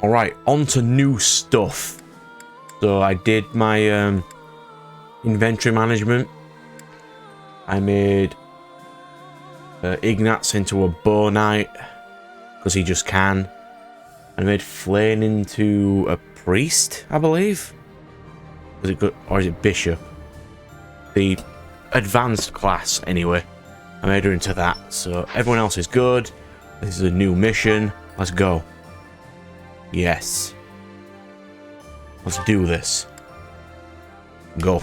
Alright, on to new stuff. So I did my inventory management. I made Ignatz into a bow knight because he just can. I made Flane into a priest, I believe. Is it good, or is it bishop? The advanced class, anyway. I made her into that. So everyone else is good. This is a new mission. Let's go. Yes. Let's do this. Go.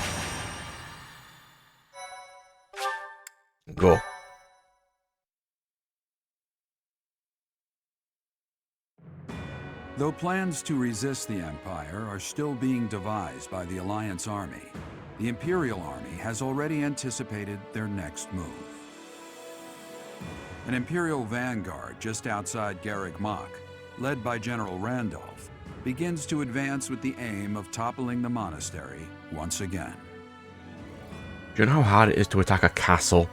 Go. Though plans to resist the Empire are still being devised by the Alliance Army, the Imperial Army has already anticipated their next move. An Imperial vanguard just outside Garreg Mach, led by General Randolph, begins to advance with the aim of toppling the monastery once again. Do you know how hard it is to attack a castle?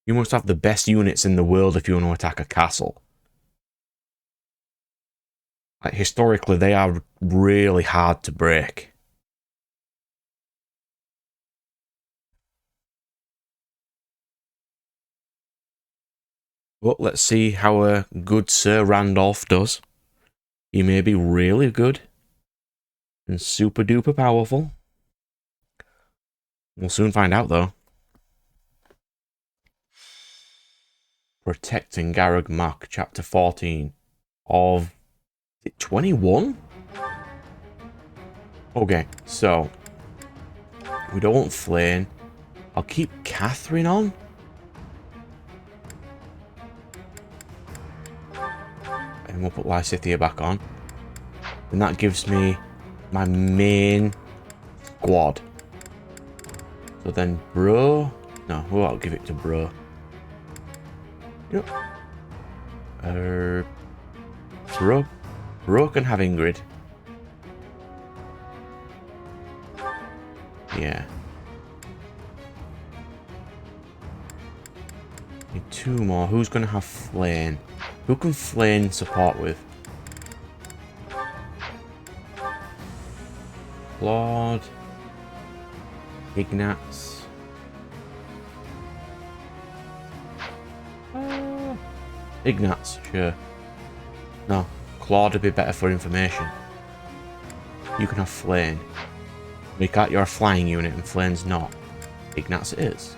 You must have the best units in the world if you want to attack a castle. Like, historically, they are really hard to break. But let's see how good Sir Randolph does. He may be really good and super duper powerful. We'll soon find out, though. Protecting Garreg Mach, Chapter 14 of... Is it 21? Okay, so... we don't want Flane. I'll keep Catherine on. And we'll put Lysithea back on. And that gives me my main squad. So then Bro... No, well, I'll give it to Bro. Yep. Bro can have Ingrid. Yeah. Need two more. Who's going to have Flane? Who can Flane support with? Claude. Ignatz. Ignatz, sure. No, Claude would be better for information. You can have Flane. Make out you're a flying unit and Flane's not. Ignatz it is.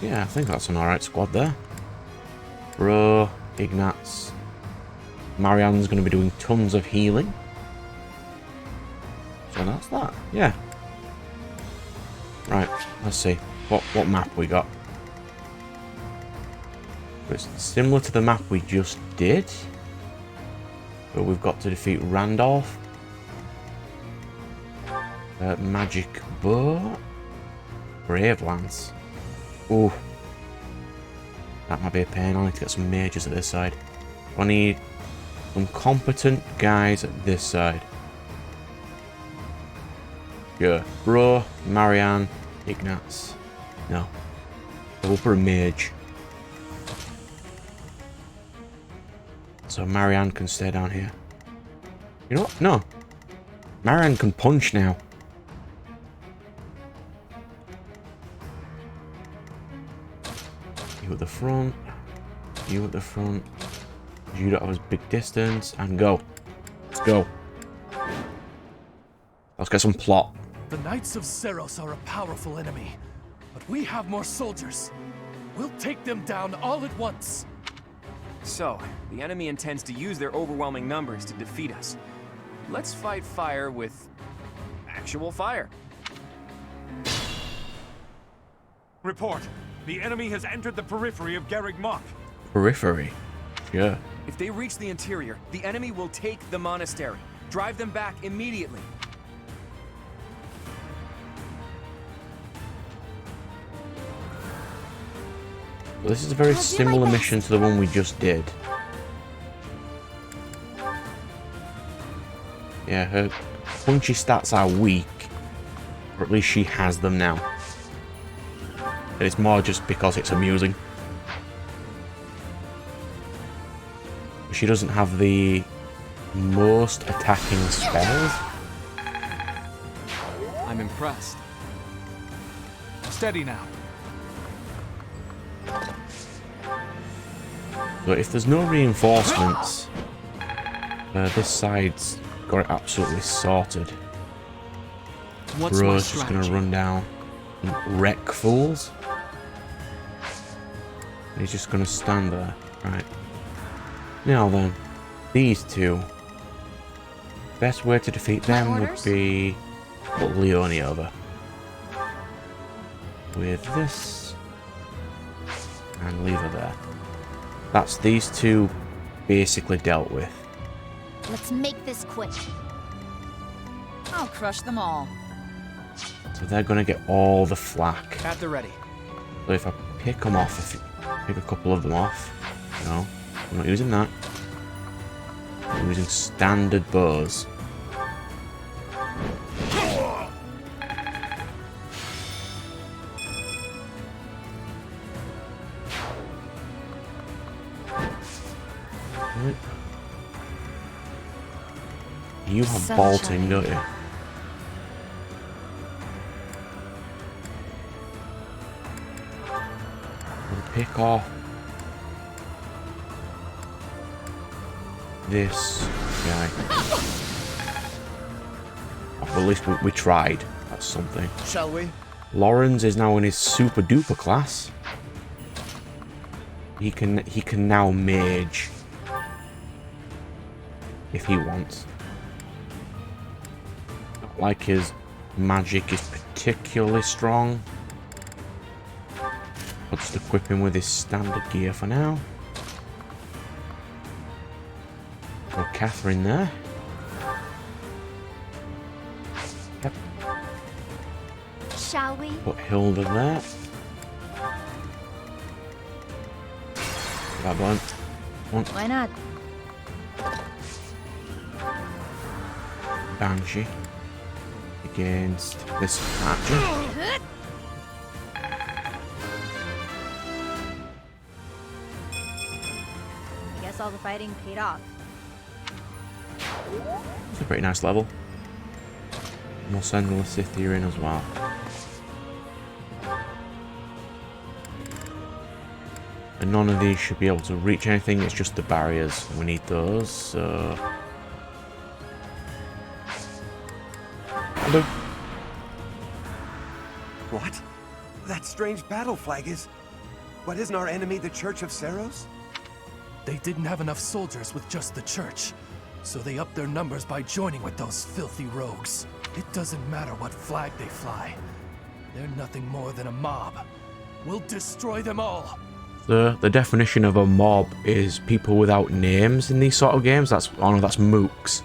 Yeah, I think that's an alright squad there. Bro, Ignatz. Marianne's going to be doing tons of healing. So that's that. Yeah. Right, let's see. What map we got. It's similar to the map we just did. But we've got to defeat Randolph. Magic Bow. Brave Lance. Ooh. That might be a pain. I need to get some mages at this side. I need some competent guys at this side. Sure. Bro, Marianne, Ignatz. No. So we'll put a mage. So Marianne can stay down here. You know what? No. Marianne can punch now. You at the front. You at the front. You don't have as big distance. And go. Let's go. Let's get some plot. The Knights of Seros are a powerful enemy, but we have more soldiers. We'll take them down all at once. So, the enemy intends to use their overwhelming numbers to defeat us. Let's fight fire with actual fire. Report. The enemy has entered the periphery of Garreg Mach. Periphery? Yeah. If they reach the interior, the enemy will take the monastery. Drive them back immediately. Well, this is a very similar mission to the one we just did. Yeah, her punchy stats are weak, or at least she has them now. And it's more just because it's amusing. She doesn't have the most attacking spells. I'm impressed. Steady now. But if there's no reinforcements, this side's got it absolutely sorted. What's my Bro's just gonna strategy? run down and wreck fools. He's just gonna stand there. Right. Now then, these two. Best way to defeat them would be put Leone over. With this. And leave her there. That's these two basically dealt with. Let's make this quick. I'll crush them all. So they're gonna get all the flack. At the ready. So if I pick them off, pick a couple of them off. No, I'm not using that. I'm using standard bows. Right. You have Sunshine. bolting, don't you? Pick off this guy. Oh, well, at least we tried. That's something. Shall we? Lawrence is now in his super duper class. He can now mage if he wants. Not like his magic is particularly strong. I'll just equip him with his standard gear for now. Got Catherine there. Yep. Shall we? Put Hilda there. That one. Why not? Banshee. Against this archer. Guess all the fighting paid off. It's a pretty nice level. And we'll send the Scythia in as well. And none of these should be able to reach anything, it's just the barriers. We need those, so... Hello. What? That strange battle flag is... What, isn't our enemy the Church of Seros? They didn't have enough soldiers with just the church, so they upped their numbers by joining with those filthy rogues. It doesn't matter what flag they fly. They're nothing more than a mob. We'll destroy them all. The definition of a mob is people without names in these sort of games. That's mooks.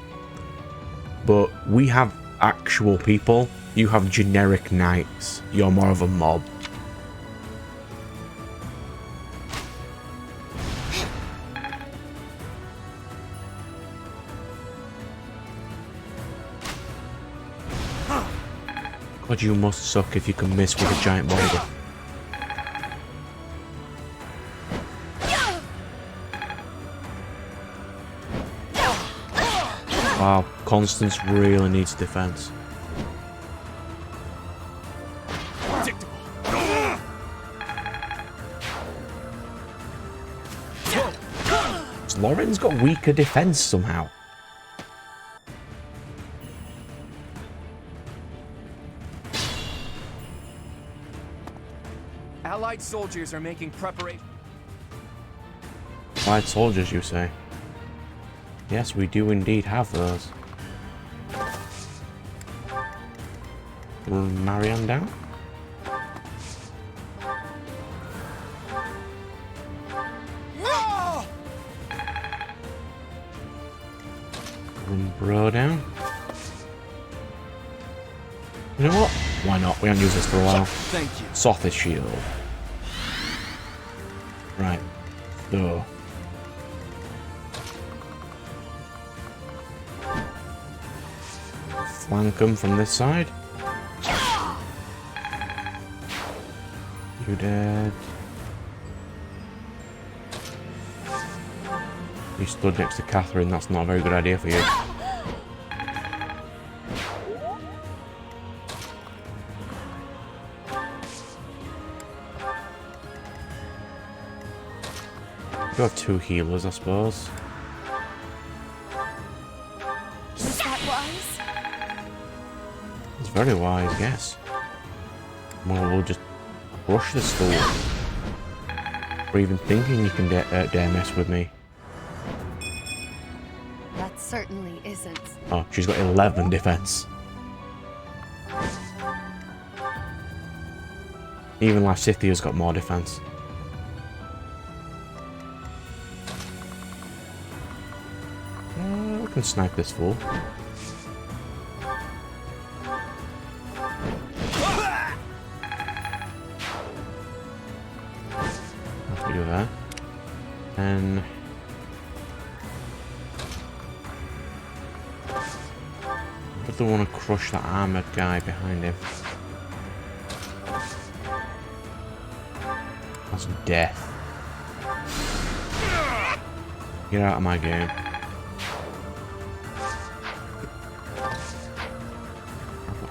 But we have actual people. You have generic knights. You're more of a mob. God, you must suck if you can miss with a giant boulder. Wow, Constance really needs defense. Lauren's got weaker defense somehow. Allied soldiers are making preparation. Allied soldiers, you say? Yes, we do indeed have those. Run Marianne down. Run Bro down. You know what? Why not? We haven't used this for a while. Thank you. Sothis shield. Right. So. flank them from this side. You dead. You stood next to Catherine, that's not a very good idea for you. You have 2 healers, I suppose. Was that wise? It's very wise, yes. Well, we'll just crush this fool. For even thinking you can dare mess with me. That certainly isn't. Oh, she's got 11 defense. Even Lysithia's got more defense. We can snipe this fool. Have to do that. And I don't want to crush that armored guy behind him. That's death. Get out of my game.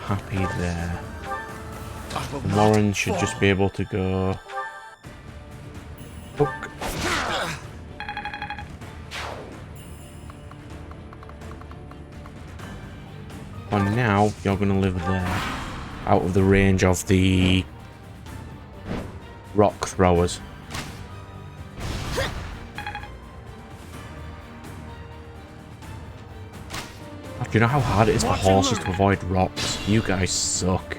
Happy there. Lauren should just be able to go. Hook. And now you're gonna live there, out of the range of the rock throwers. Do you know how hard it is for horses to avoid rocks? You guys suck.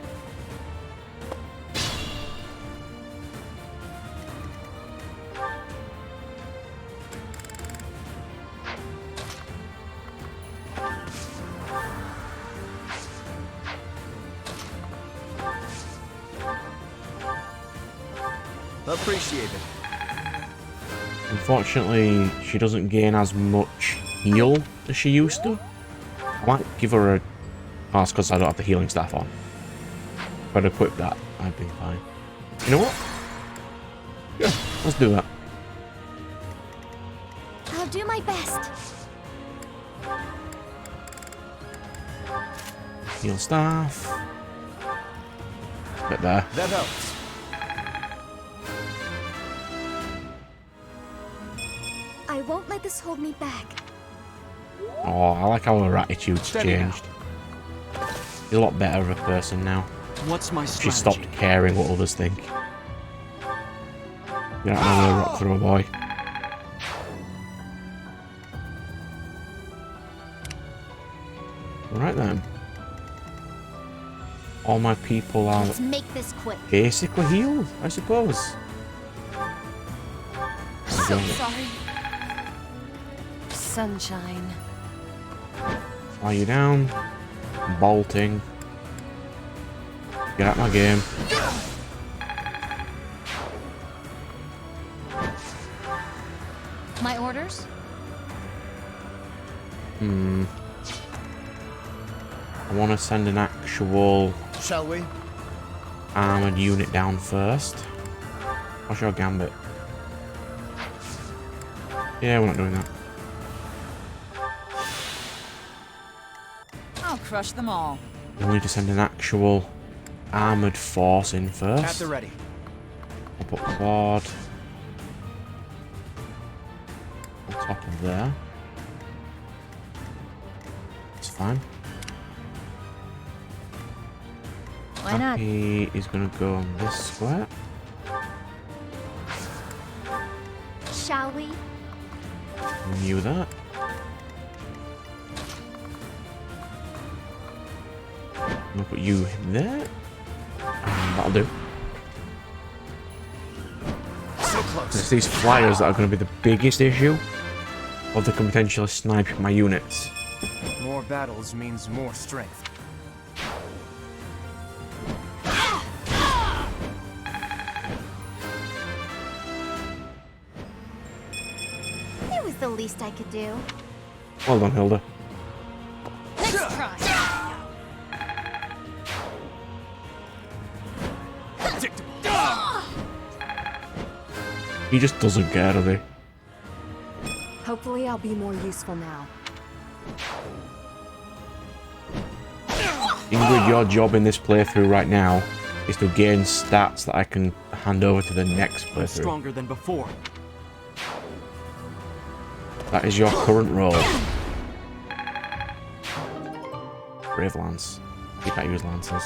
Appreciate it. Unfortunately, she doesn't gain as much heal as she used to. I might give her a... Oh, it's because I don't have the healing staff on. If I'd equip that, I'd be fine. You know what? Yeah, let's do that. I'll do my best. Heal staff. Bit there. That helps. I won't let this hold me back. Oh, I like how her attitude's changed. She's a lot better of a person now. What's my strategy? She stopped caring what others think. You're not another rock thrower boy. Right then. All my people are Let's make this quick. basically healed, I suppose. So sorry. Sunshine. Fly you down. Bolting. Get out my game. My orders? I want to send an actual Shall we? armored unit down first. What's your gambit? Yeah, we're not doing that. I'll crush them all. We'll need to send an actual armored force in first. At the ready. I'll put Claude on top of there. It's fine. Why not? He is going to go on this square. Shall we? Knew that. I'm going to put you there. And that'll do. So close. It's these flyers that are going to be the biggest issue. Or they can potentially snipe my units. More battles means more strength. It was the least I could do. Well done, Hilda. Next try. He just doesn't care, does he? Hopefully I'll be more useful now. Ingrid, your job in this playthrough right now is to gain stats that I can hand over to the next playthrough. Stronger than before. That is your current role. Brave Lance. You can't use lances.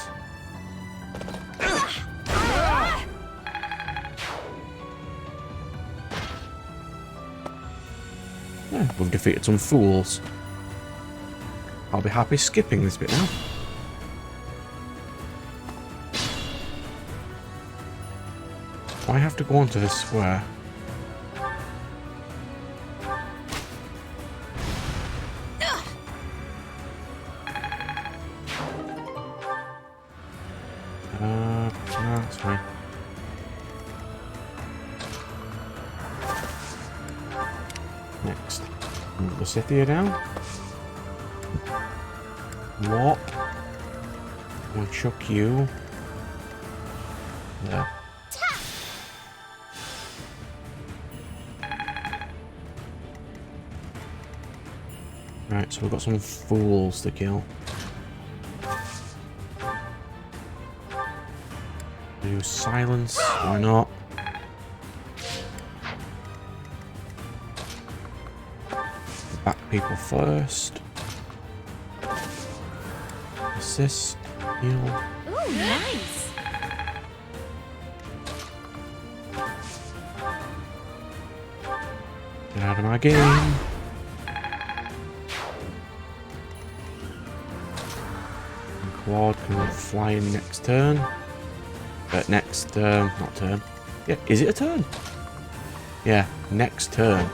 Yeah, we've defeated some fools. I'll be happy skipping this bit now. Why have to go onto this square? No, that's fine. Next, move the Scythia down. What? We'll chuck you there. Right, so we've got some fools to kill. Do silence, why not? Back people first. Assist, heal. Ooh, nice. Get out of my game. Claude can fly in next turn. Not turn. Yeah, is it a turn? Yeah, next turn.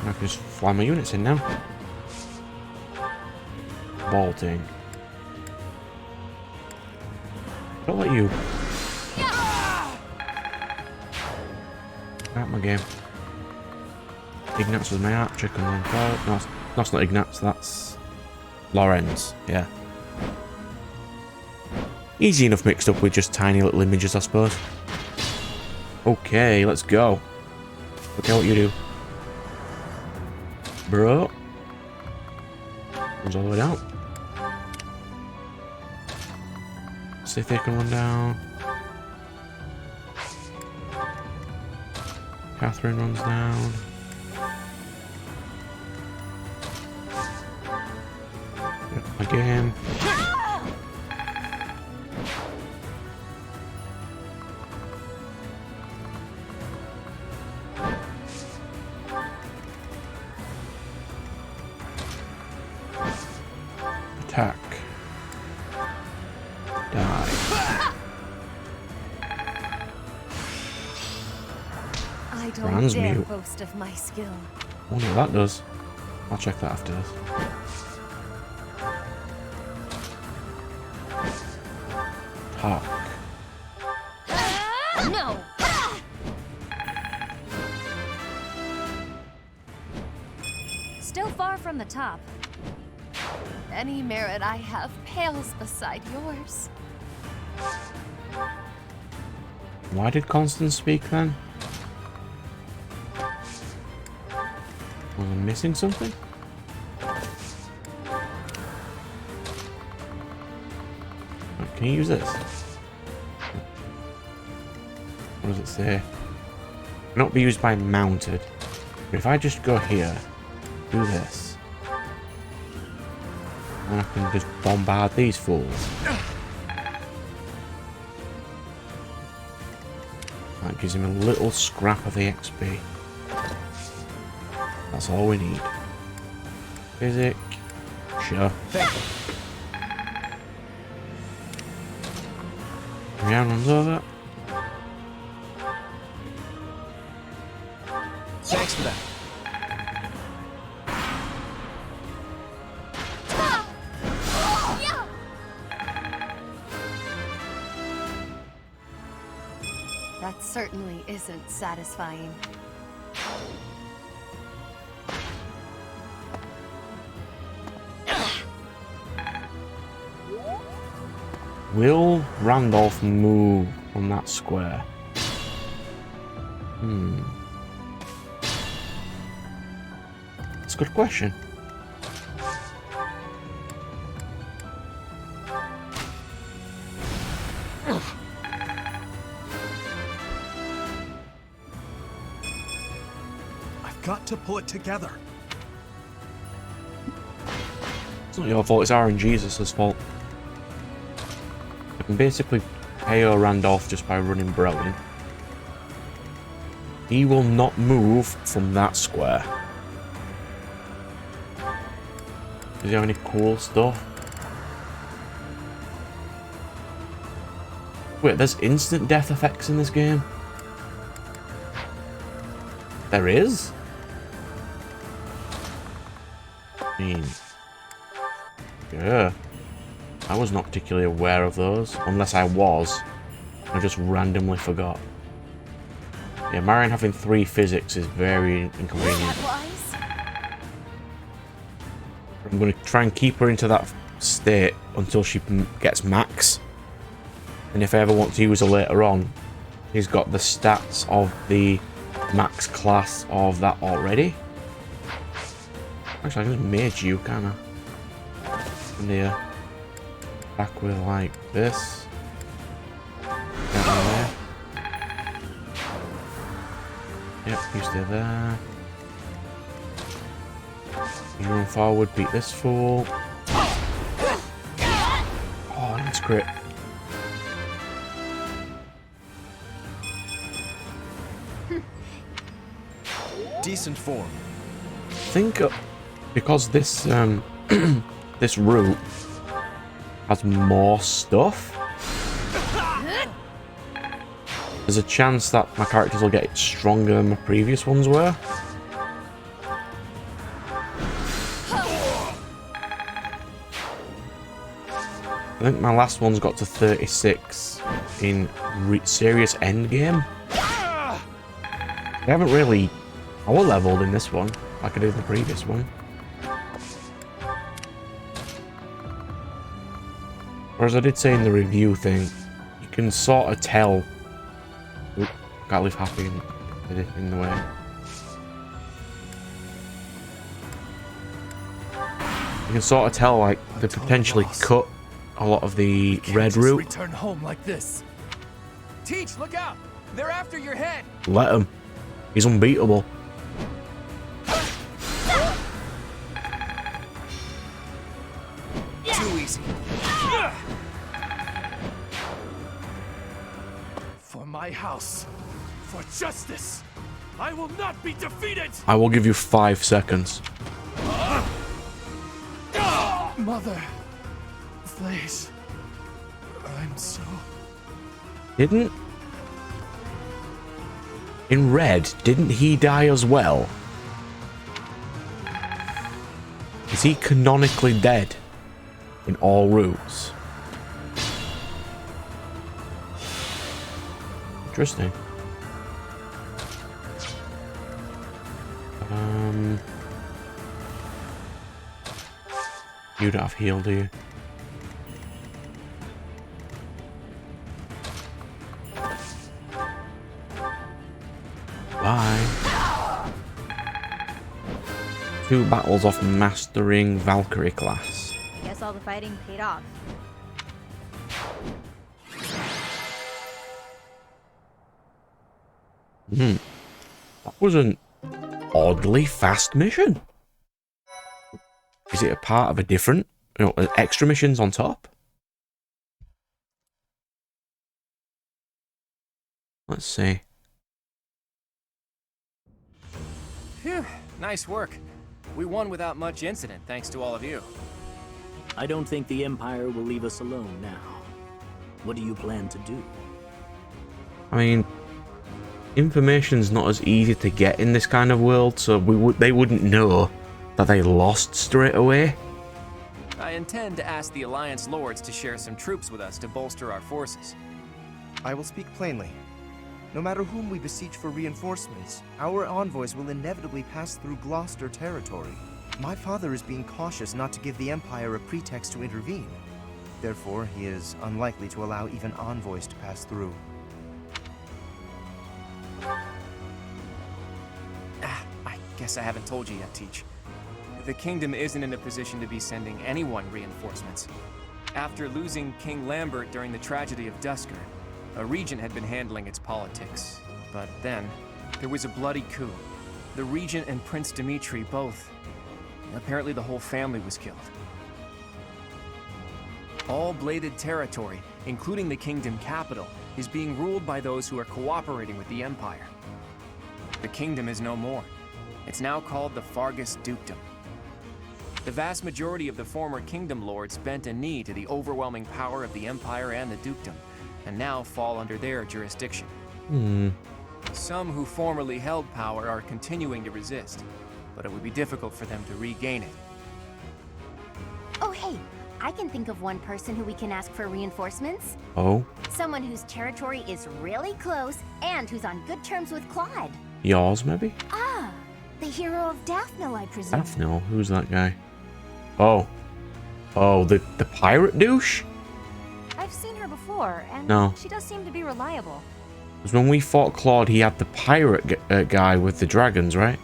I can just fly my units in now. Vaulting. Don't let you. Out my game. Ignatz was my archer. Come on, no, that's not Ignatz. That's Lorenz. Yeah. Easy enough mixed up with just tiny little images, I suppose. Okay, let's go. Look at what you do, bro. Comes all the way down. See if they can run down. Catherine runs down. Again. Attack. Die. I don't Brand's dare mute. boast of my skill. I wonder what that does. I'll check that after this. Talk. No. Still far from the top. Any merit I have pales beside yours. Why did Constance speak then? Was I missing something? Right, can you use this? What does it say? Not be used by mounted. But if I just go here, do this, and I can just bombard these fools. That gives him a little scrap of the XP. That's all we need. Physic. Sure. Rian runs over. Thanks for that. That certainly isn't satisfying. Will Randolph move from that square? That's a good question. I've got to pull it together. It's not your fault, it's RNGesus' fault. I can basically KO Randolph just by running Brelin. He will not move from that square. Does he have any cool stuff? Wait, there's instant death effects in this game? There is? I mean... yeah. I was not particularly aware of those. Unless I was. I just randomly forgot. Yeah, Marion having 3 physics is very inconvenient. I'm going to try and keep her into that state until she gets max. And if I ever want to use her later on, he's got the stats of the max class of that already. Actually, I just made you, can't I? And here. Back with like this. There. Yep, you stay there. You run forward, beat this fool. Oh, that's great. Decent form. I think because this this route has more stuff, there's a chance that my characters will get stronger than my previous ones were. I think my last one's got to 36 in serious endgame. I haven't really power leveled in this one like I did in the previous one. Whereas I did say in the review thing, you can sort of tell. Oop, can't leave Happy in the way. You can sort of tell, like, they potentially cut a lot of the red route. Return home like this. Teach, look out! They're after your head! Let him. He's unbeatable. Too easy. For my house, for justice, I will not be defeated! I will give you 5 seconds. Mother, please, I'm so... Didn't... In red, didn't he die as well? Is he canonically dead in all routes? Interesting. You don't have heal, do you? Bye. 2 battles off mastering Valkyrie class. Guess all the fighting paid off. That was an oddly fast mission. Is it a part of a different, extra missions on top? Let's see. Phew, nice work. We won without much incident, thanks to all of you. I don't think the Empire will leave us alone now. What do you plan to do? I mean, information's not as easy to get in this kind of world, so they wouldn't know that they lost straight away. I intend to ask the Alliance Lords to share some troops with us to bolster our forces. I will speak plainly. No matter whom we beseech for reinforcements, our envoys will inevitably pass through Gloucester territory. My father is being cautious not to give the Empire a pretext to intervene. Therefore, he is unlikely to allow even envoys to pass through. I guess I haven't told you yet, Teach. The kingdom isn't in a position to be sending anyone reinforcements. After losing King Lambert during the tragedy of Dusker, a regent had been handling its politics. But then, there was a bloody coup. The regent and Prince Dimitri both. Apparently the whole family was killed. All bladed territory, including the kingdom capital, is being ruled by those who are cooperating with the Empire. The kingdom is no more. It's now called the Fargus Dukedom. The vast majority of the former kingdom lords bent a knee to the overwhelming power of the Empire and the Dukedom, and now fall under their jurisdiction. Some who formerly held power are continuing to resist, but it would be difficult for them to regain it. Oh, hey, I can think of one person who we can ask for reinforcements. Oh? Someone whose territory is really close and who's on good terms with Claude. Yours, maybe? Ah, the hero of Daphne, I presume. Daphne? Who's that guy? Oh. Oh, the pirate douche? I've seen her before, and No. she does seem to be reliable. Because when we fought Claude, he had the pirate guy with the dragons, right?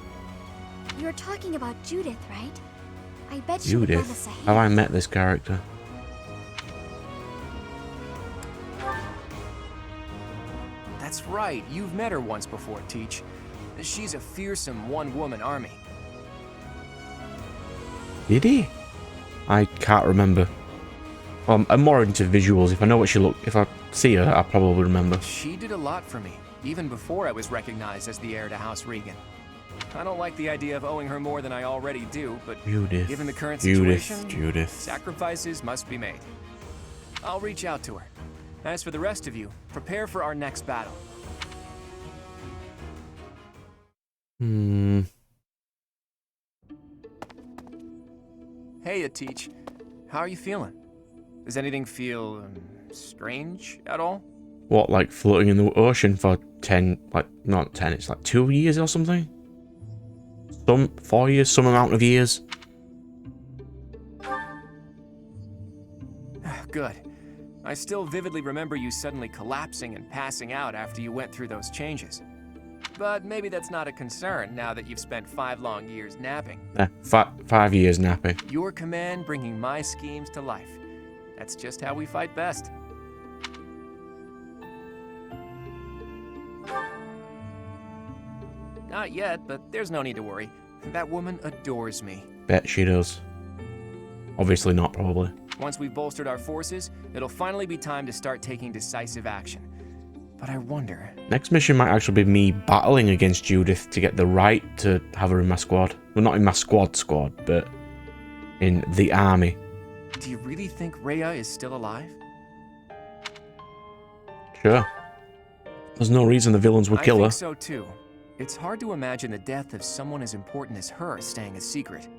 You're talking about Judith, right? I bet she would love us a Judith. hand. Have I met this character? That's right, you've met her once before, Teach. She's a fearsome one-woman army. Did he? I can't remember. Well, I'm more into visuals. If I know what she look, if I see her, I'll probably remember. She did a lot for me, even before I was recognized as the heir to House Regan. I don't like the idea of owing her more than I already do, but Judith. given the current Judith. situation, Judith. sacrifices must be made. I'll reach out to her. As for the rest of you, prepare for our next battle. Hey, Teach. How are you feeling? Does anything feel strange at all? What, like floating in the ocean for 10, like, not 10, it's like 2 years or something? 4 years, some amount of years? Good. I still vividly remember you suddenly collapsing and passing out after you went through those changes. But maybe that's not a concern now that you've spent 5 long years napping. 5 years napping. Your command bringing my schemes to life. That's just how we fight best. Not yet, but there's no need to worry. That woman adores me. Bet she does. Obviously not, probably. Once we've bolstered our forces, it'll finally be time to start taking decisive action. But I wonder... Next mission might actually be me battling against Judith to get the right to have her in my squad. Well, not in my squad, but in the army. Do you really think Rhea is still alive? Sure. There's no reason the villains would kill her. I think so too. It's hard to imagine the death of someone as important as her staying a secret.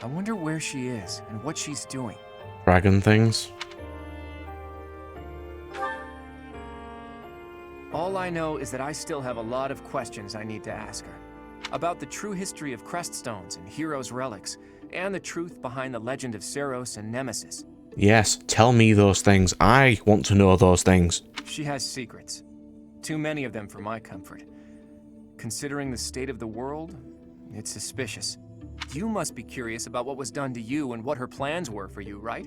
I wonder where she is and what she's doing. Dragon things. All I know is that I still have a lot of questions I need to ask her. About the true history of Creststones and Heroes' Relics, and the truth behind the legend of Seros and Nemesis. Yes, tell me those things. I want to know those things. She has secrets. Too many of them for my comfort. Considering the state of the world, it's suspicious. You must be curious about what was done to you and what her plans were for you, right?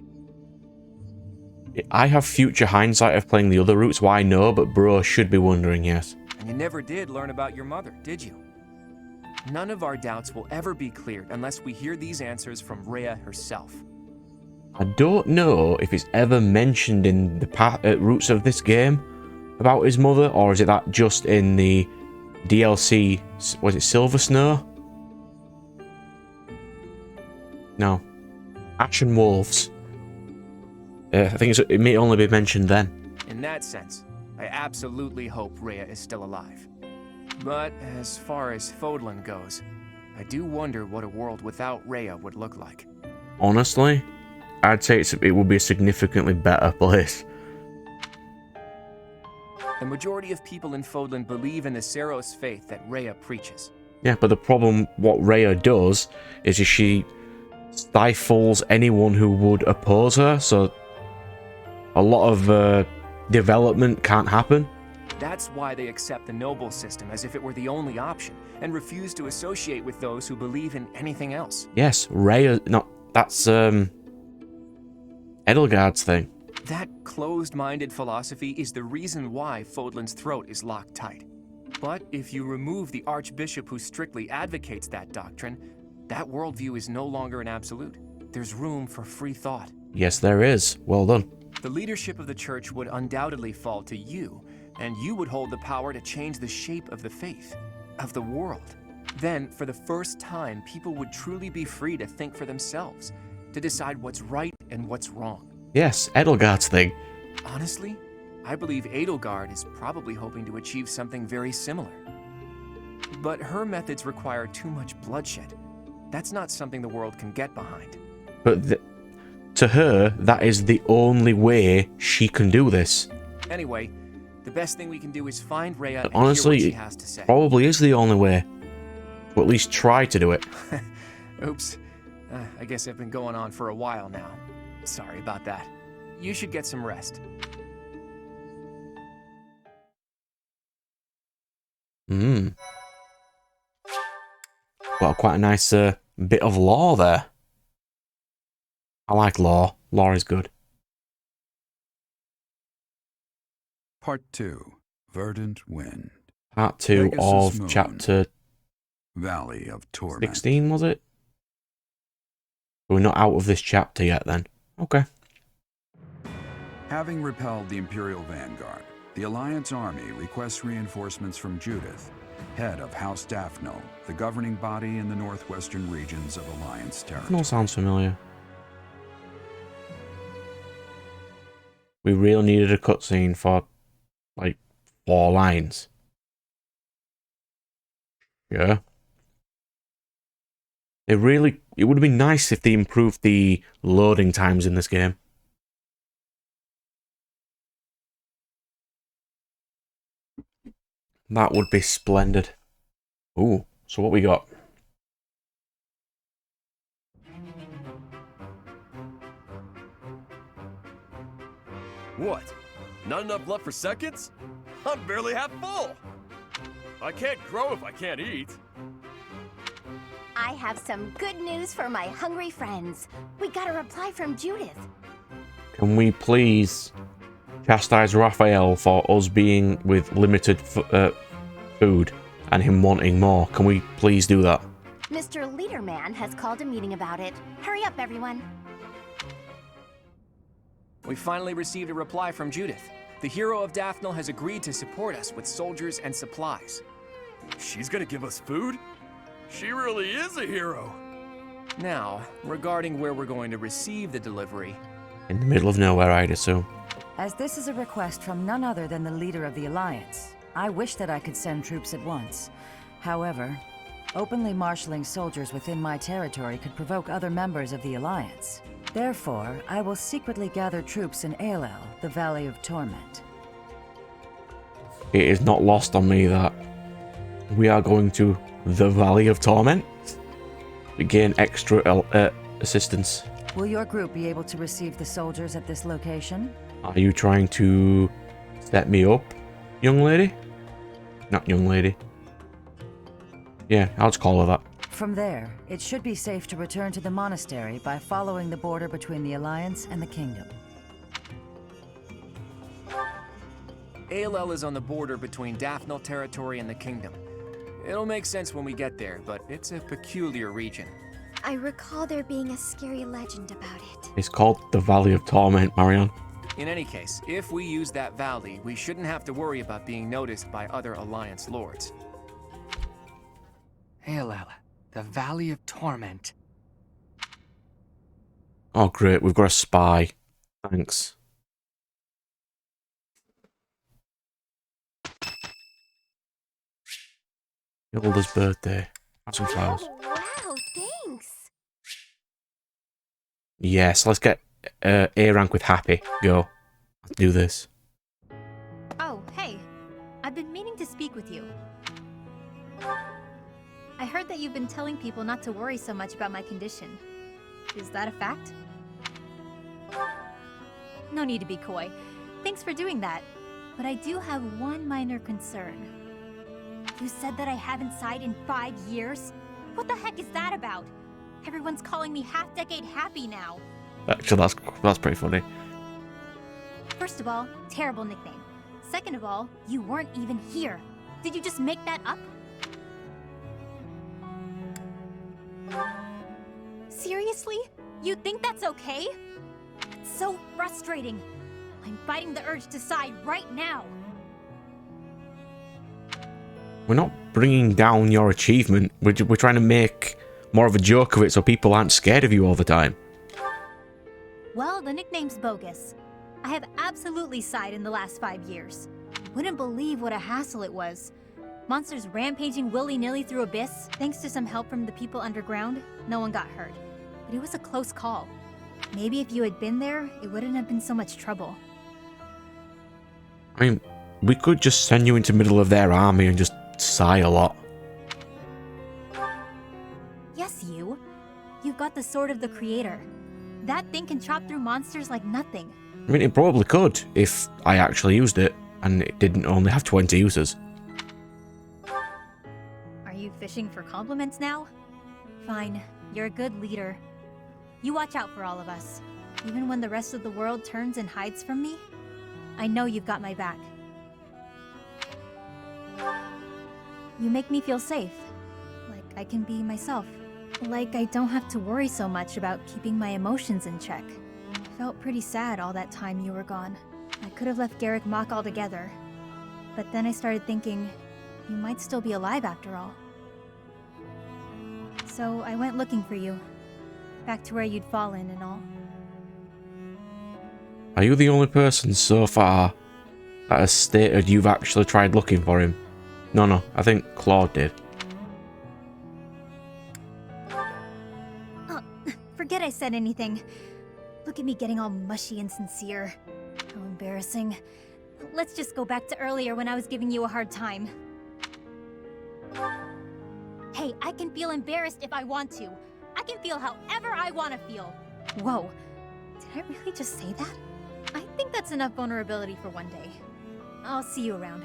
I have future hindsight of playing the other routes, why no, but bro should be wondering, yes. And you never did learn about your mother, did you? None of our doubts will ever be cleared unless we hear these answers from Rhea herself. I don't know if it's ever mentioned in the routes of this game about his mother, or is it that just in the DLC, was it Silver Snow? No. Ashen Wolves. I think it may only be mentioned then. In that sense, I absolutely hope Rhea is still alive. But as far as Fodlan goes, I do wonder what a world without Rhea would look like. Honestly, I'd say it would be a significantly better place. The majority of people in Fodlan believe in the Seros faith that Rhea preaches. Yeah, but the problem, what Rhea does, is she stifles anyone who would oppose her, so a lot of development can't happen. That's why they accept the noble system as if it were the only option, and refuse to associate with those who believe in anything else. Yes, that's Edelgard's thing. That closed-minded philosophy is the reason why Fodlan's throat is locked tight. But if you remove the archbishop who strictly advocates that doctrine, that worldview is no longer an absolute. There's room for free thought. Yes, there is. Well done. The leadership of the church would undoubtedly fall to you, and you would hold the power to change the shape of the faith, of the world. Then, for the first time, people would truly be free to think for themselves, to decide what's right and what's wrong. Yes, Edelgard's thing. Honestly, I believe Edelgard is probably hoping to achieve something very similar. But her methods require too much bloodshed. That's not something the world can get behind. But to her, that is the only way she can do this. Anyway, the best thing we can do is find Rhea and Honestly, hear what she has to say. Probably is the only way. Or at least try to do it. Oops. I guess I've been going on for a while now. Sorry about that. You should get some rest. Got quite a nice bit of lore there. I like lore. Lore is good. Part 2. Verdant Wind. Part 2 Pegasus of Moon. chapter Valley of Torment. 16, was it? We're not out of this chapter yet then. Okay. Having repelled the Imperial Vanguard, the Alliance army requests reinforcements from Judith, head of House Daphno, the governing body in the northwestern regions of Alliance territory. No, sounds familiar. We really needed a cutscene for, like, 4 lines. Yeah. It would have been nice if they improved the loading times in this game. That would be splendid. Ooh, so what we got? What? Not enough left for seconds? I'm barely half full! I can't grow if I can't eat. I have some good news for my hungry friends. We got a reply from Judith. Can we please chastise Raphael for us being with limited food and him wanting more? Can we please do that? Mr. Leaderman has called a meeting about it. Hurry up, everyone. We finally received a reply from Judith. The hero of Daphnel has agreed to support us with soldiers and supplies. She's gonna give us food? She really is a hero. Now, regarding where we're going to receive the delivery... In the middle of nowhere, I'd assume. As this is a request from none other than the leader of the Alliance, I wish that I could send troops at once. However, openly marshaling soldiers within my territory could provoke other members of the Alliance. Therefore, I will secretly gather troops in Aelel, the Valley of Torment. It is not lost on me that we are going to the Valley of Torment to gain extra assistance. Will your group be able to receive the soldiers at this location? Are you trying to set me up, young lady? Not young lady. Yeah, I'll just call her that. From there, it should be safe to return to the monastery by following the border between the Alliance and the Kingdom. Aelel is on the border between Daphnel territory and the Kingdom. It'll make sense when we get there, but it's a peculiar region. I recall there being a scary legend about it. It's called the Valley of Torment, Marion. In any case, if we use that valley, we shouldn't have to worry about being noticed by other Alliance lords. Aelel, the Valley of Torment. Oh great, we've got a spy. Thanks. Hilda's birthday. Have some flowers. Oh, wow, thanks. Yes, let's get A rank with Happy. Go. Let's do this. Oh, hey. I've been meaning to speak with you. I heard that you've been telling people not to worry so much about my condition. Is that a fact? No need to be coy. Thanks for doing that. But I do have one minor concern. You said that I haven't sighed in 5 years? What the heck is that about? Everyone's calling me half-decade happy now. Actually, that's pretty funny. First of all, terrible nickname. Second of all, you weren't even here. Did you just make that up? Seriously? You think that's okay? It's so frustrating. I'm fighting the urge to sigh right now. We're not bringing down your achievement. We're trying to make more of a joke of it so people aren't scared of you all the time. Well, the nickname's bogus. I have absolutely sighed in the last 5 years. You wouldn't believe what a hassle it was. Monsters rampaging willy-nilly through Abyss. Thanks to some help from the people underground, no one got hurt. But it was a close call. Maybe if you had been there, it wouldn't have been so much trouble. I mean, we could just send you into the middle of their army and just sigh a lot. Yes, you. You've got the Sword of the Creator. That thing can chop through monsters like nothing. I mean, it probably could if I actually used it and it didn't only have 20 users. Are you fishing for compliments now? Fine, you're a good leader. You watch out for all of us. Even when the rest of the world turns and hides from me, I know you've got my back. You make me feel safe. Like I can be myself. Like I don't have to worry so much about keeping my emotions in check. I felt pretty sad all that time you were gone. I could have left Garreg Mach altogether. But then I started thinking, you might still be alive after all. So I went looking for you. Back to where you'd fallen and all. Are you the only person so far that has stated you've actually tried looking for him? No, I think Claude did. Oh, forget I said anything. Look at me getting all mushy and sincere. How embarrassing. Let's just go back to earlier when I was giving you a hard time. Hey, I can feel embarrassed if I want to. I can feel however I want to feel. Whoa, did I really just say that? I think that's enough vulnerability for one day. I'll see you around.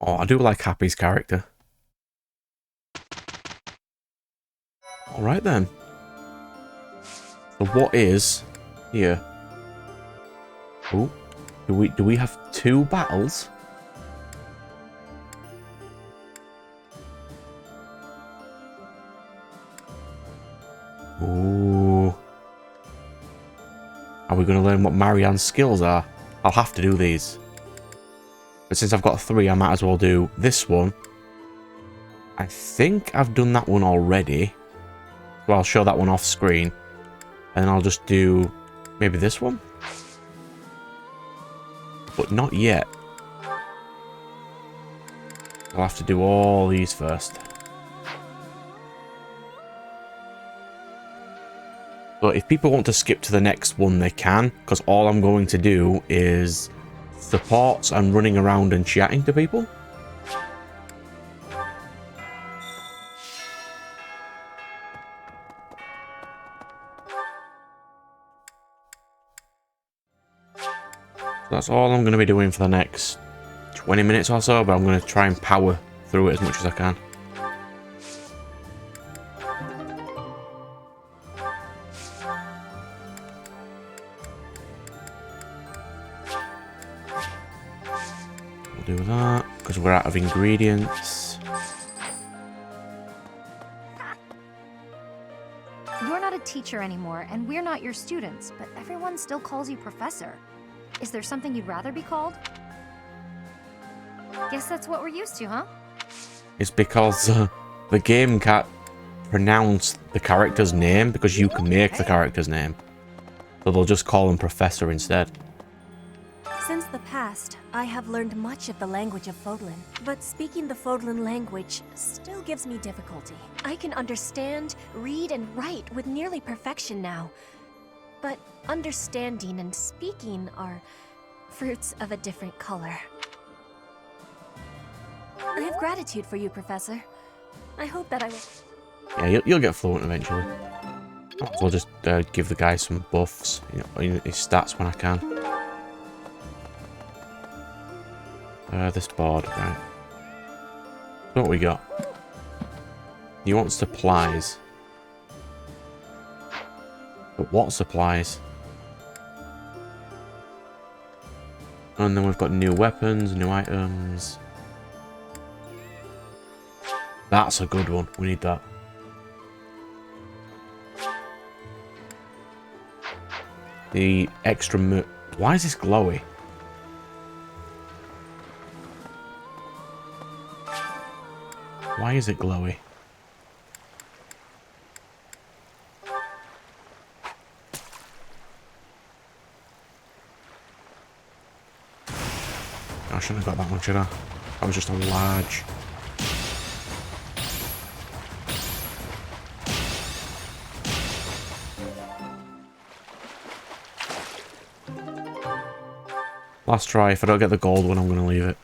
Oh, I do like Happy's character. Alright then. So what is here? Oh, do we have 2 battles? Ooh. Are we going to learn what Marianne's skills are? I'll have to do these. But since I've got 3, I might as well do this one. I think I've done that one already. So I'll show that one off screen. And then I'll just do maybe this one. But not yet. I'll have to do all these first. So if people want to skip to the next one, they can, because all I'm going to do is supports and running around and chatting to people. So that's all I'm going to be doing for the next 20 minutes or so, but I'm going to try and power through it as much as I can. Do that because we're out of ingredients. You're not a teacher anymore, and we're not your students, but everyone still calls you professor. Is there something you'd rather be called? Guess that's what we're used to, huh? It's because the game can't pronounce the character's name because you can make the character's name. So they'll just call him Professor instead. Since the past, I have learned much of the language of Fodlan, but speaking the Fodlan language still gives me difficulty. I can understand, read, and write with nearly perfection now. But understanding and speaking are fruits of a different color. I have gratitude for you, Professor. I hope that I will... Yeah, you'll get fluent eventually. Might as well just give the guy some buffs, you know, in his stats when I can. This board, right. So what we got? You want supplies. But what supplies? And then we've got new weapons, new items. That's a good one. We need that. The extra why is this glowy? Why is it glowy? I shouldn't have got that one, should I? That was just a large. Last try. If I don't get the gold one, I'm going to leave it.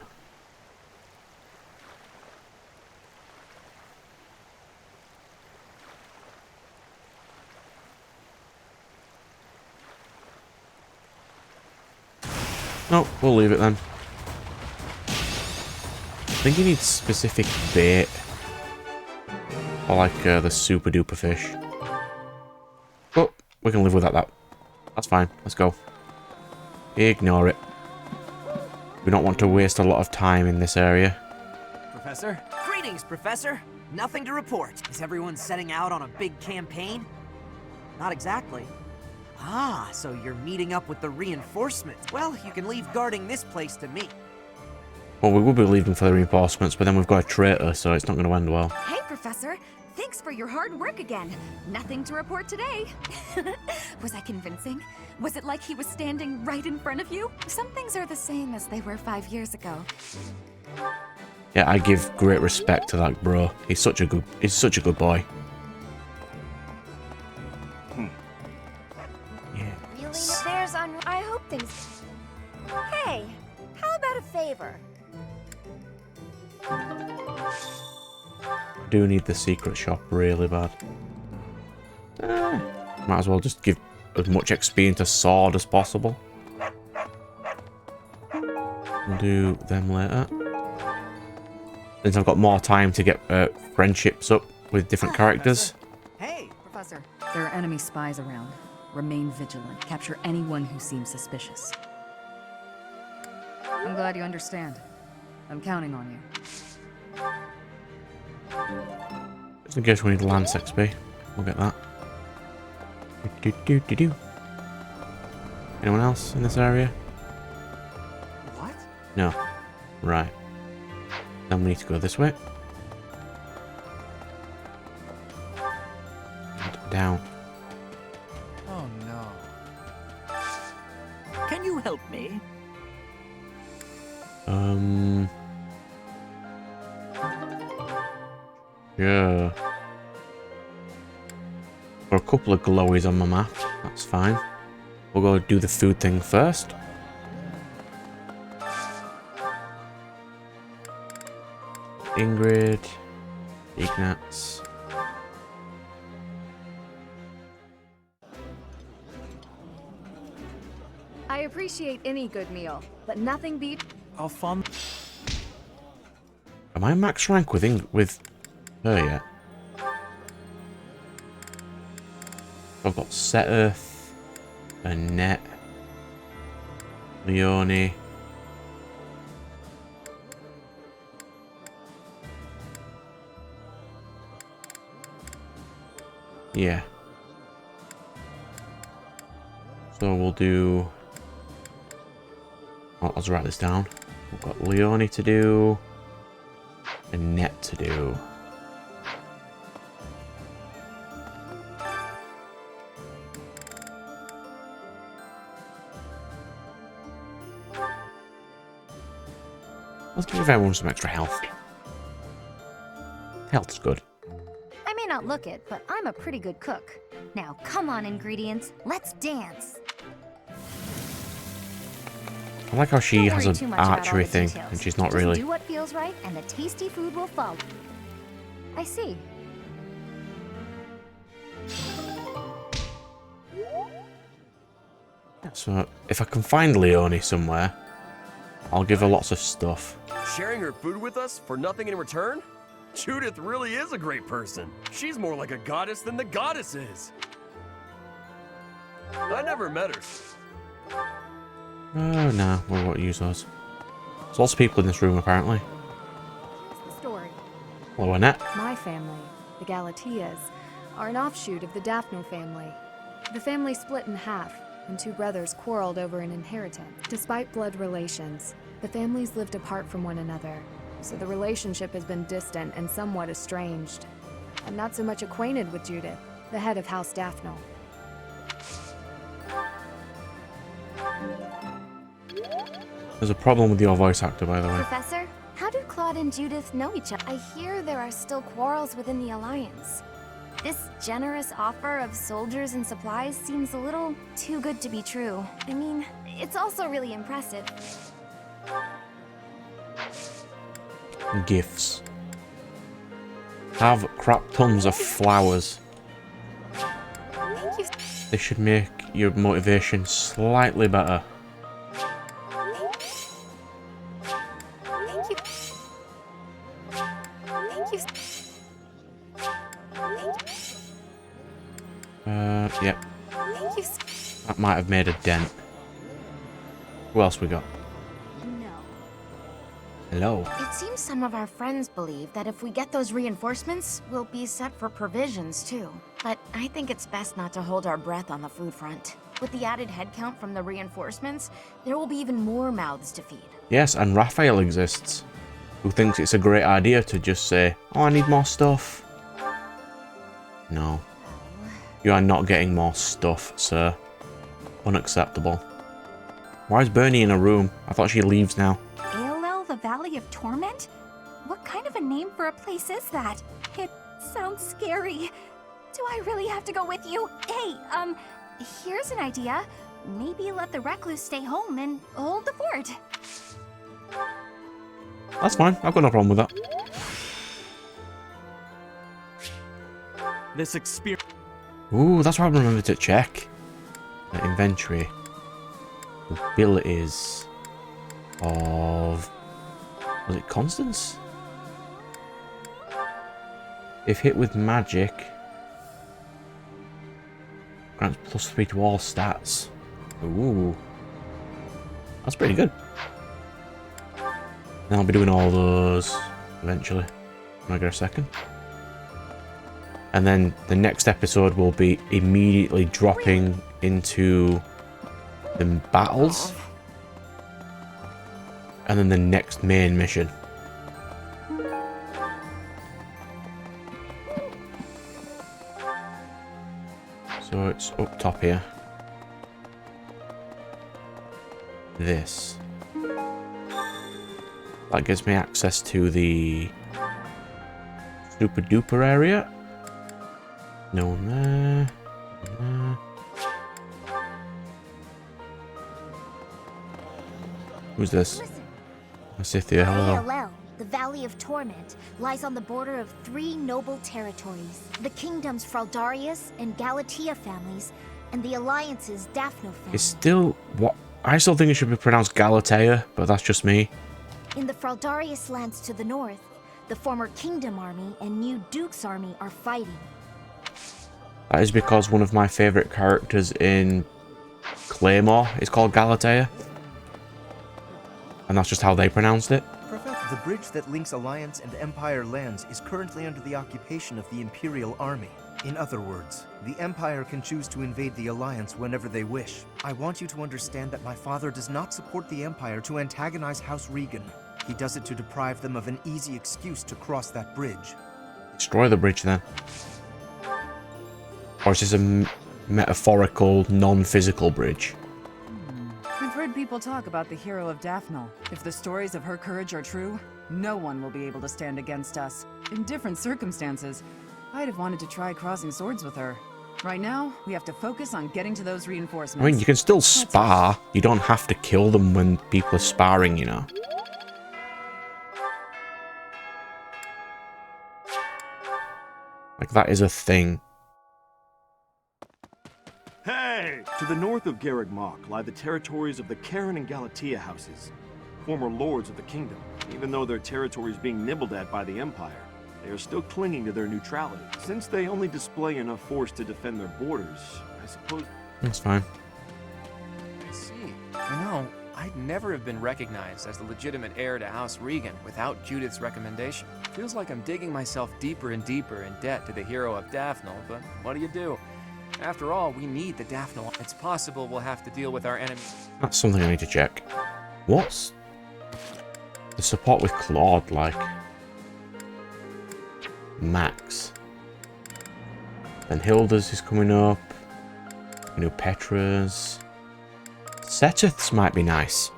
No, we'll leave it then. I think you need specific bait. I like the super duper fish. But we can live without that. That's fine. Let's go. Ignore it. We don't want to waste a lot of time in this area. Professor? Greetings, Professor. Nothing to report. Is everyone setting out on a big campaign? Not exactly. Ah, so you're meeting up with the reinforcements. Well, you can leave guarding this place to me. Well, we will be leaving for the reinforcements, but then we've got a traitor, so it's not going to end well. Hey, Professor. Thanks for your hard work again. Nothing to report today. Was I convincing? Was it like he was standing right in front of you? Some things are the same as they were 5 years ago. Yeah, I give great respect to that bro. He's such a good boy. Really? There's I hope things. Hey, how about a favor? I do need the secret shop really bad. Might as well just give as much XP into sword as possible. We'll do them later. Since I've got more time to get friendships up with different characters. Hey, Professor. There are enemy spies around. Remain vigilant. Capture anyone who seems suspicious. I'm glad you understand. I'm counting on you. Just in case we need Lance XP. We'll get that. Anyone else in this area? What? No. Right. Then we need to go this way. And down. Oh no. Can you help me? Yeah. Got a couple of glowies on my map. That's fine. We'll go do the food thing first. Ingrid. Ignatz. I appreciate any good meal, but nothing beats. Alphonse. Am I max rank with her yet? I've got Seteth, Annette, Leone. Yeah. So we'll do... I'll just write this down. We've got Leone to do. Annette to do. Let's give everyone some extra health. Health's good. I may not look it, but I'm a pretty good cook. Now, come on, ingredients. Let's dance. I like how she Don't has worry an too much about all archery the thing, details. and she's not Just really... do what feels right, and the tasty food will follow. I see. So, if I can find Leonie somewhere, I'll give her lots of stuff. Sharing her food with us for nothing in return? Judith really is a great person. She's more like a goddess than the goddess is. I never met her. Oh, no. We won't use those. There's lots of people in this room, apparently. Here's the story. Hello, Annette. My family, the Galatias, are an offshoot of the Daphno family. The family split in half, and two brothers quarreled over an inheritance. Despite blood relations, the families lived apart from one another, so the relationship has been distant and somewhat estranged. I'm not so much acquainted with Judith, the head of House Daphno. There's a problem with your voice actor, by the way. Professor, how do Claude and Judith know each other? I hear there are still quarrels within the Alliance. This generous offer of soldiers and supplies seems a little too good to be true. I mean, it's also really impressive. Gifts. Have crap tons of flowers. Thank you. This should make your motivation slightly better. Thank you. Thank you. Yep. Thank you. That might have made a dent. Who else we got? No. Hello. It seems some of our friends believe that if we get those reinforcements, we'll be set for provisions too. But I think it's best not to hold our breath on the food front. With the added headcount from the reinforcements, there will be even more mouths to feed. Yes, and Raphael exists, who thinks it's a great idea to just say, "Oh, I need more stuff." No. You are not getting more stuff, sir. Unacceptable. Why is Bernie in a room? I thought she leaves now. ALL, the Valley of Torment? What kind of a name for a place is that? It sounds scary. Do I really have to go with you? Hey, here's an idea. Maybe let the recluse stay home and hold the fort. That's fine. I've got no problem with that. This experience. Ooh, that's what I remember to check. Inventory. Abilities of... Was it Constance? If hit with magic, grants +3 to all stats. Ooh. That's pretty good. Then I'll be doing all those eventually. When I get a second. And then the next episode will be immediately dropping into the battles. And then the next main mission. So it's up top here. This. That gives me access to the super duper area. No one there. No one there. Who's this? Scythia, hello. ALL, the Valley of Torment, lies on the border of 3 noble territories. The kingdoms Fraldarius and Galatia families, and the Alliance's Daphno family. It's still... what? I still think it should be pronounced Galatea, but that's just me. In the Fraldarius lands to the north, the former Kingdom Army and new Duke's Army are fighting. That is because one of my favourite characters in Claymore is called Galatea. And that's just how they pronounced it. The bridge that links Alliance and Empire lands is currently under the occupation of the Imperial Army. In other words, the Empire can choose to invade the Alliance whenever they wish. I want you to understand that my father does not support the Empire to antagonize House Regan. He does it to deprive them of an easy excuse to cross that bridge. Destroy the bridge then. Or is this a metaphorical, non-physical bridge? I've heard people talk about the hero of Daphne. If the stories of her courage are true, no one will be able to stand against us. In different circumstances, I'd have wanted to try crossing swords with her. Right now, we have to focus on getting to those reinforcements. I mean, you can still spar. You don't have to kill them when people are sparring, you know. Like, that is a thing. Hey! way! To the north of Garreg Mach lie the territories of the Karen and Galatea houses, former lords of the kingdom. Even though their territory is being nibbled at by the Empire, they are still clinging to their neutrality. Since they only display enough force to defend their borders, I suppose... That's fine. I see. You know, I'd never have been recognized as the legitimate heir to House Regan without Judith's recommendation. Feels like I'm digging myself deeper and deeper in debt to the hero of Daphnel, but what do you do? After all, we need the Daphnel. It's possible we'll have to deal with our enemies. That's something I need to check. What's the support with Claude like? Max. Then Hilda's is coming up. You know, Petra's. Seteth's might be nice.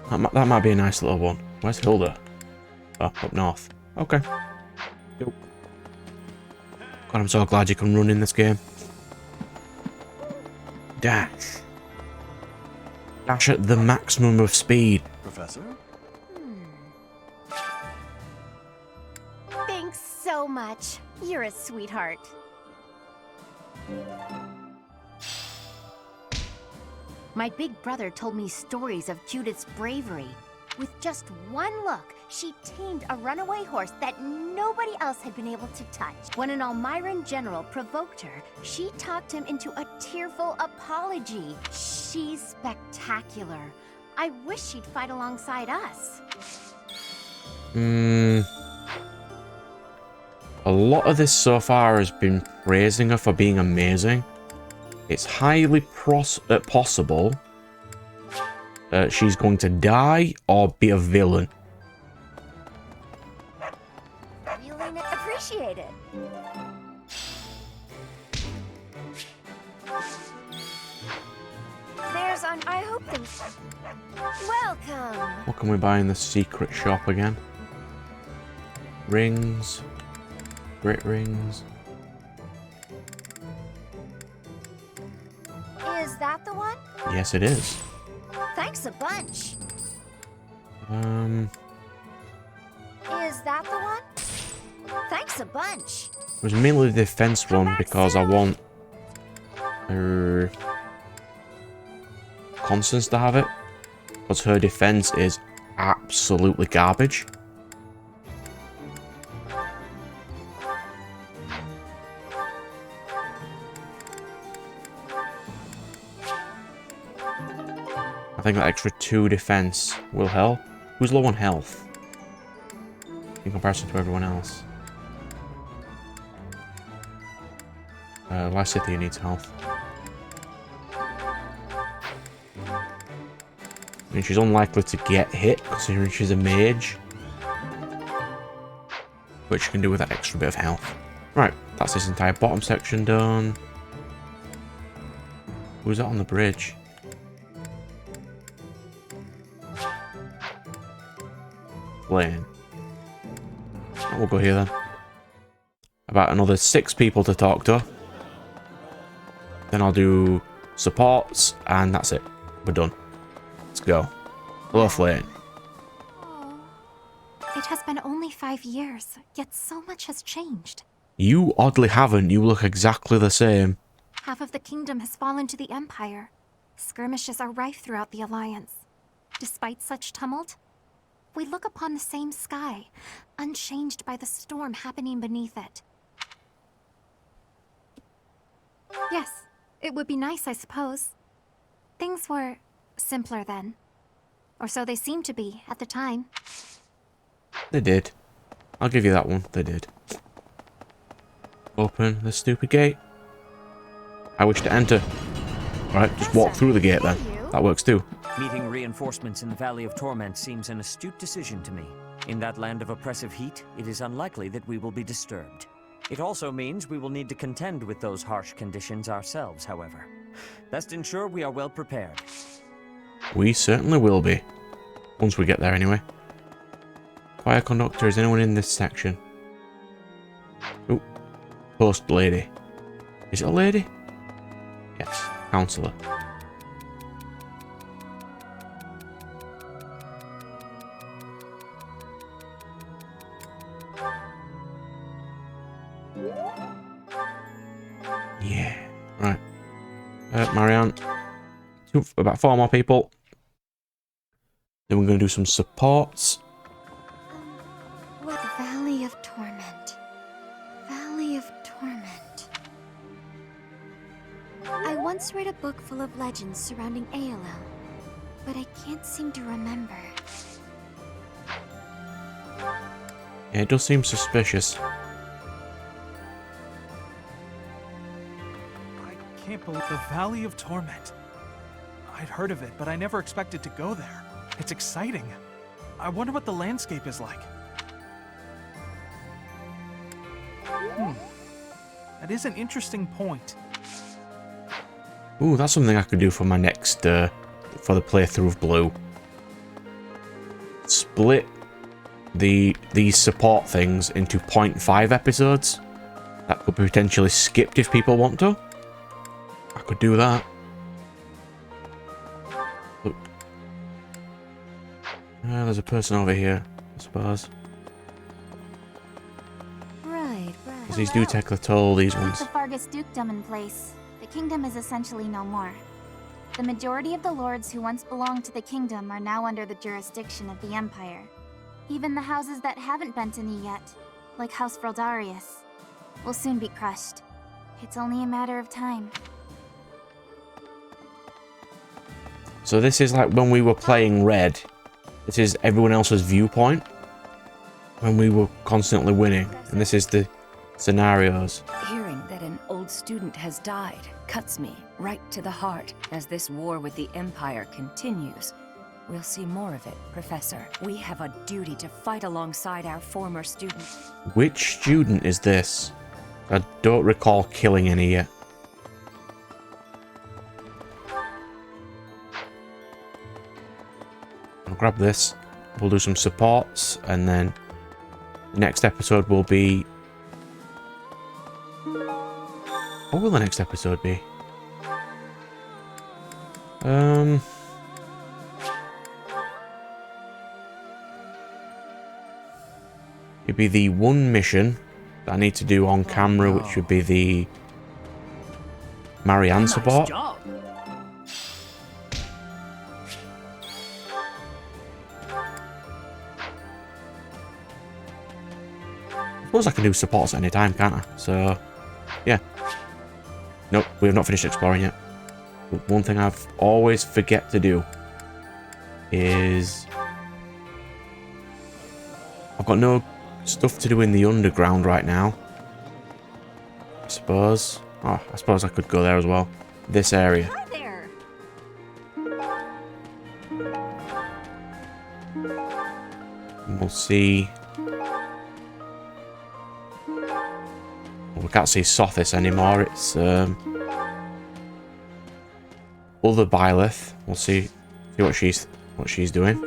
That might be a nice little one. Where's Hilda? Oh, up north. Okay. Go. God, I'm so glad you can run in this game. Dash. Dash at the maximum of speed. Professor? Thanks so much. You're a sweetheart. My big brother told me stories of Judith's bravery. With just one look, she tamed a runaway horse that nobody else had been able to touch. When an Almiran general provoked her, she talked him into a tearful apology. She's spectacular. I wish she'd fight alongside us. A lot of this so far has been praising her for being amazing. It's highly possible she's going to die or be a villain. Really appreciate it. There's on. I hope things. Welcome. What can we buy in the secret shop again? Rings. Grit rings. Is that the one? Yes, it is. Thanks a bunch. Is that the one? Thanks a bunch. It was mainly the defense one because I want her Constance to have it. Because her defense is absolutely garbage. I think that extra 2 defense will help. Who's low on health? In comparison to everyone else. Lysithea needs health. I mean, she's unlikely to get hit, considering she's a mage. Which she can do with that extra bit of health. Right, that's this entire bottom section done. Who's that on the bridge? Lane. We'll go here then. About another 6 people to talk to. Then I'll do supports, and that's it. We're done. Let's go. Hello, Flame. It has been only 5 years, yet so much has changed. You oddly haven't. You look exactly the same. Half of the kingdom has fallen to the Empire. Skirmishes are rife throughout the Alliance. Despite such tumult, we look upon the same sky, unchanged by the storm happening beneath it. Yes, it would be nice, I suppose. Things were simpler then. Or so they seemed to be at the time. They did. I'll give you that one. They did. Open the stupid gate. I wish to enter. Alright, just walk through the gate then. That works too. Meeting reinforcements in the Valley of Torment seems an astute decision to me. In that land of oppressive heat, it is unlikely that we will be disturbed. It also means we will need to contend with those harsh conditions ourselves, however. Best ensure we are well prepared. We certainly will be. Once we get there anyway. Fire conductor, is anyone in this section? Oh, post lady. Is it a lady? Yes, counselor. Yeah. Marianne. About 4 more people. Then we're going to do some supports. What Valley of Torment? Valley of Torment. I once read a book full of legends surrounding ALL, but I can't seem to remember. Yeah, it does seem suspicious. I can't believe the Valley of Torment. I'd heard of it, but I never expected to go there. It's exciting. I wonder what the landscape is like. That is an interesting point. Ooh, that's something I could do for my next, for the playthrough of Blue. Split these support things into 0.5 episodes. That could be potentially skipped if people want to. I could do that. Look. There's a person over here, I suppose. Right. Because these do take the toll, these ones. The Fargus Dukedom in place, the kingdom is essentially no more. The majority of the lords who once belonged to the kingdom are now under the jurisdiction of the Empire. Even the houses that haven't bent a knee yet, like House Fraldarius, will soon be crushed. It's only a matter of time. So this is like when we were playing Red. This is everyone else's viewpoint. When we were constantly winning. And this is the scenarios. Hearing that an old student has died cuts me right to the heart. As this war with the Empire continues, we'll see more of it, Professor. We have a duty to fight alongside our former student. Which student is this? I don't recall killing any yet. I'll grab this. We'll do some supports, and then the next episode will be... What will the next episode be? It'd be the one mission that I need to do on camera, which would be the Marianne support. Nice job. I suppose I can do supports at any time, can't I? So, yeah. Nope, we have not finished exploring yet. But one thing I've always forget to do is... I've got no stuff to do in the underground right now. I suppose. Oh, I suppose I could go there as well. This area. Hi there. And we'll see... Well, we can't see Sothis anymore. It's other Byleth. We'll see what she's doing.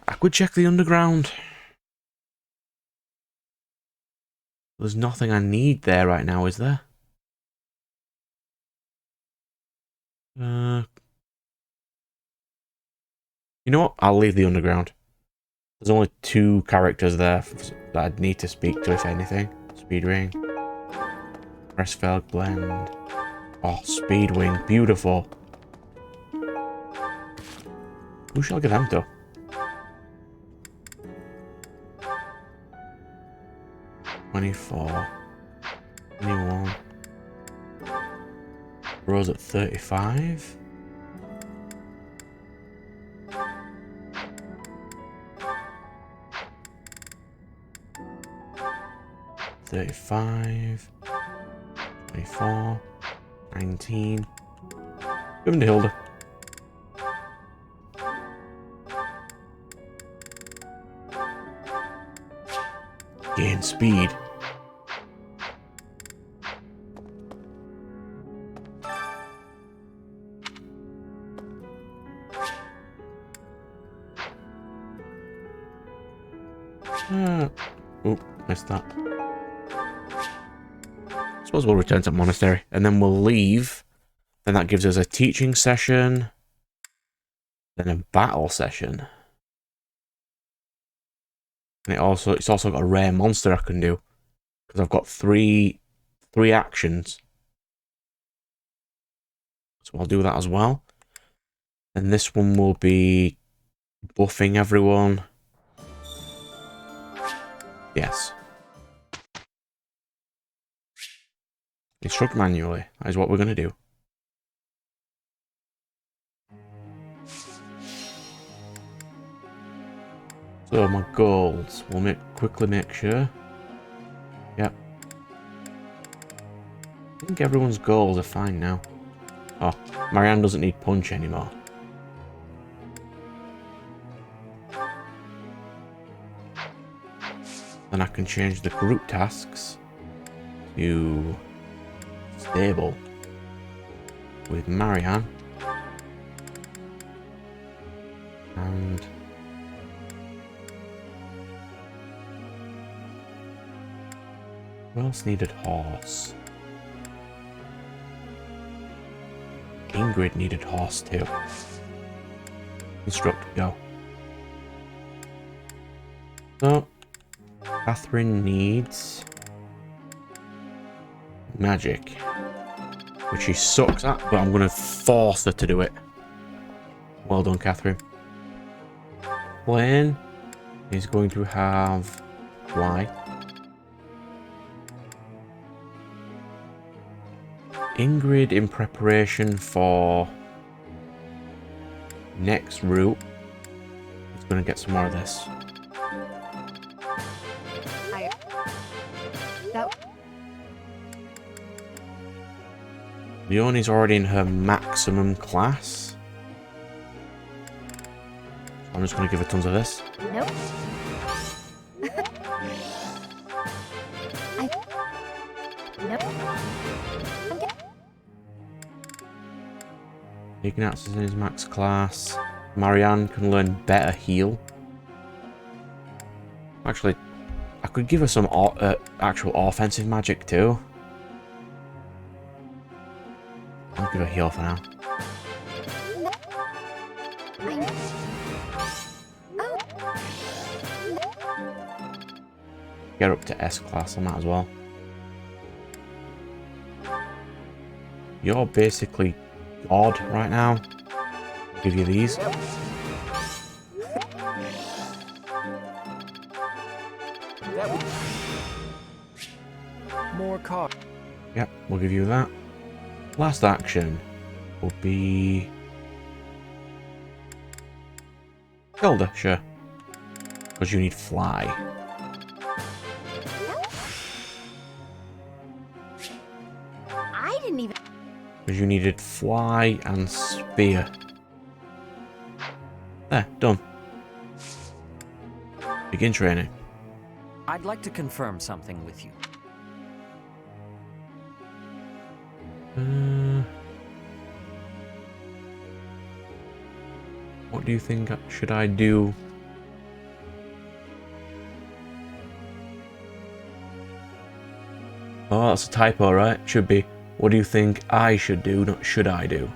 I could check the underground. There's nothing I need there right now, is there? You know what? I'll leave the underground. There's only 2 characters there that I'd need to speak to, if anything. Speed Ring. Crestfeld Blend. Oh, Speedwing. Beautiful. Who shall I give them to? $24. 21. Rose at 35. $35. 24. 19. Give him to Hilda. Gain speed. Oh, missed that. Suppose we'll return to Monastery and then we'll leave. Then that gives us a teaching session. Then a battle session. And it's also got a rare monster I can do. Because I've got three actions. So I'll do that as well. And this one will be buffing everyone. Yes. Instruct manually. That is what we're going to do. So my goals. We'll quickly make sure. Yep. I think everyone's goals are fine now. Oh, Marianne doesn't need punch anymore. Then I can change the group tasks to stable with Marianne. And who else needed horse? Ingrid needed horse too. Instruct, go. So, Catherine needs magic, which she sucks at, but I'm going to force her to do it. Well done, Catherine. Blaine is going to have fly. Ingrid, in preparation for next route, is going to get some more of this. Leonie's already in her maximum class. So I'm just going to give her tons of this. Nope. Ignatz is in his max class. Marianne can learn better heal. Actually, I could give her some actual offensive magic too. I'll give her heal for now. Get up to S class on that as well. You're basically God right now. I'll give you these. More car. Yep, we'll give you that. Last action will be Hilda, sure. Because you need fly. I didn't even... Because you needed fly and spear. There, done. Begin training. I'd like to confirm something with you. What do you think should I do? Oh, that's a typo, right? Should be, what do you think I should do, not should I do?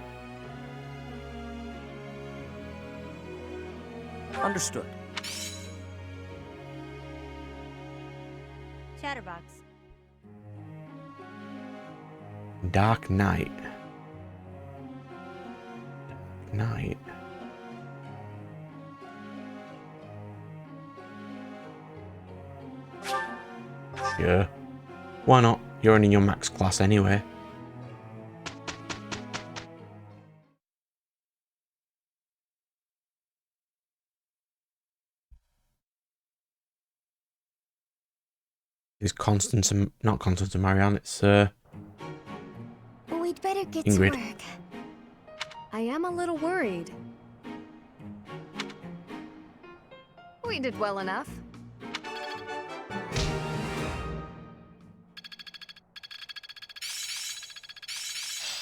Understood. Chatterbox. Dark Knight. Dark Knight. Sure. Why not? You're in your max class anyway. Is Constance and not Constance and Marianne, it's We'd better get Ingrid. to work. I am a little worried. We did well enough.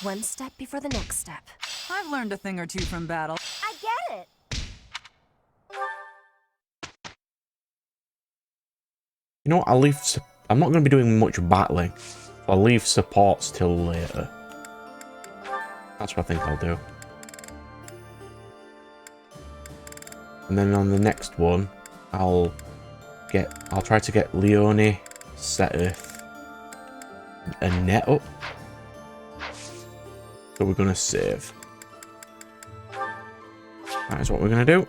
One step before the next step. I've learned a thing or two from battle. I get it. You know what, I'll leave... I'm not going to be doing much battling. I'll leave supports till later. That's what I think I'll do. And then on the next one, I'll try to get Leonie, Seteth, a net up. So we're going to save. That is what we're going to do.